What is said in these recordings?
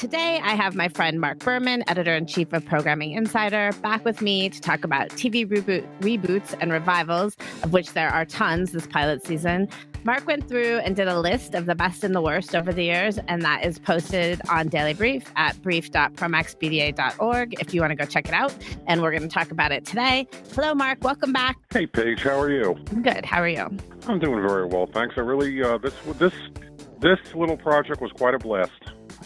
Today, I have my friend Marc Berman, editor-in-chief of Programming Insider, back with me to talk about TV reboots and revivals, of which there are tons this pilot season. Marc went through and did a list of the best and the worst over the years, and that is posted on Daily Brief at brief.promaxbda.org if you want to go check it out. And we're going to talk about it today. Hello, Marc. Welcome back. Hey, Paige. How are you? I'm good. How are you? I'm doing very well, thanks. I really this little project was quite a blast.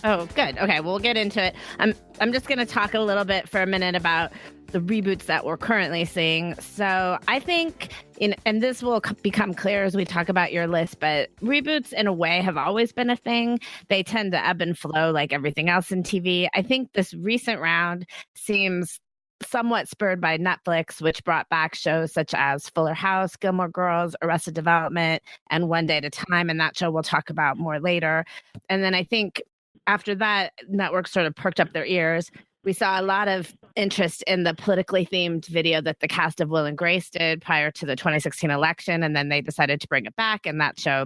Oh, good. Okay, we'll get into it. I'm just going to talk a little bit for a minute about the reboots that we're currently seeing. So I think, and this will become clear as we talk about your list, but reboots in a way have always been a thing. They tend to ebb and flow like everything else in TV. I think this recent round seems somewhat spurred by Netflix, which brought back shows such as Fuller House, Gilmore Girls, Arrested Development, and One Day at a Time. And that show we'll talk about more later. And then I think after that, networks sort of perked up their ears. We saw a lot of interest in the politically themed video that the cast of Will and Grace did prior to the 2016 election, and then they decided to bring it back, and that show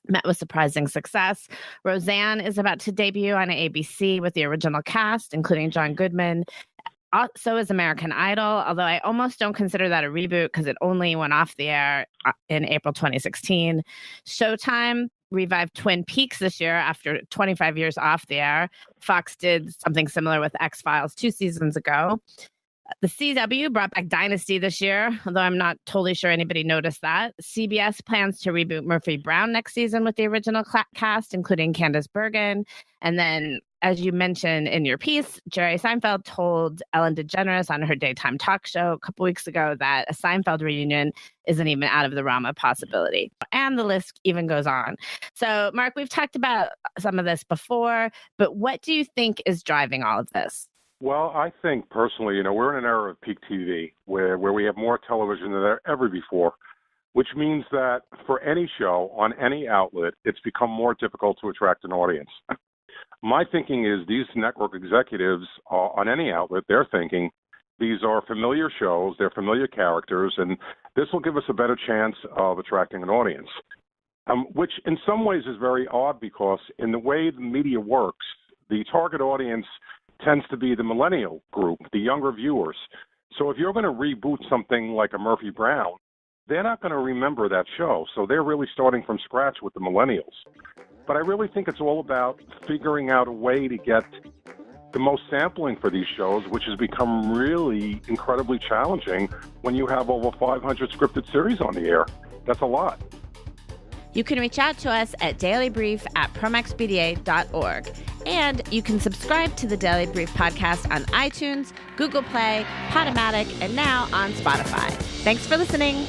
met with surprising success. Roseanne is about to debut on ABC with the original cast, including John Goodman. So is American Idol, although I almost don't consider that a reboot because it only went off the air in April 2016. Showtime revived Twin Peaks this year after 25 years off the air. Fox did something similar with X-Files 2 seasons ago. The CW brought back Dynasty this year, although I'm not totally sure anybody noticed that. CBS plans to reboot Murphy Brown next season with the original cast, including Candice Bergen. And then, as you mentioned in your piece, Jerry Seinfeld told Ellen DeGeneres on her daytime talk show a couple weeks ago that a Seinfeld reunion isn't even out of the realm of possibility. And the list even goes on. So, Marc, we've talked about some of this before, but what do you think is driving all of this? Well, I think personally, we're in an era of peak TV where we have more television than ever before, which means that for any show on any outlet, it's become more difficult to attract an audience. My thinking is these network executives on any outlet, they're thinking these are familiar shows, they're familiar characters, and this will give us a better chance of attracting an audience, which in some ways is very odd because in the way the media works, the target audience tends to be the millennial group, the younger viewers. So if you're going to reboot something like a Murphy Brown, they're not going to remember that show. So they're really starting from scratch with the millennials. But I really think it's all about figuring out a way to get the most sampling for these shows, which has become really incredibly challenging when you have over 500 scripted series on the air. That's a lot. You can reach out to us at dailybrief@promaxbda.org. And you can subscribe to the Daily Brief podcast on iTunes, Google Play, Podomatic, and now on Spotify. Thanks for listening.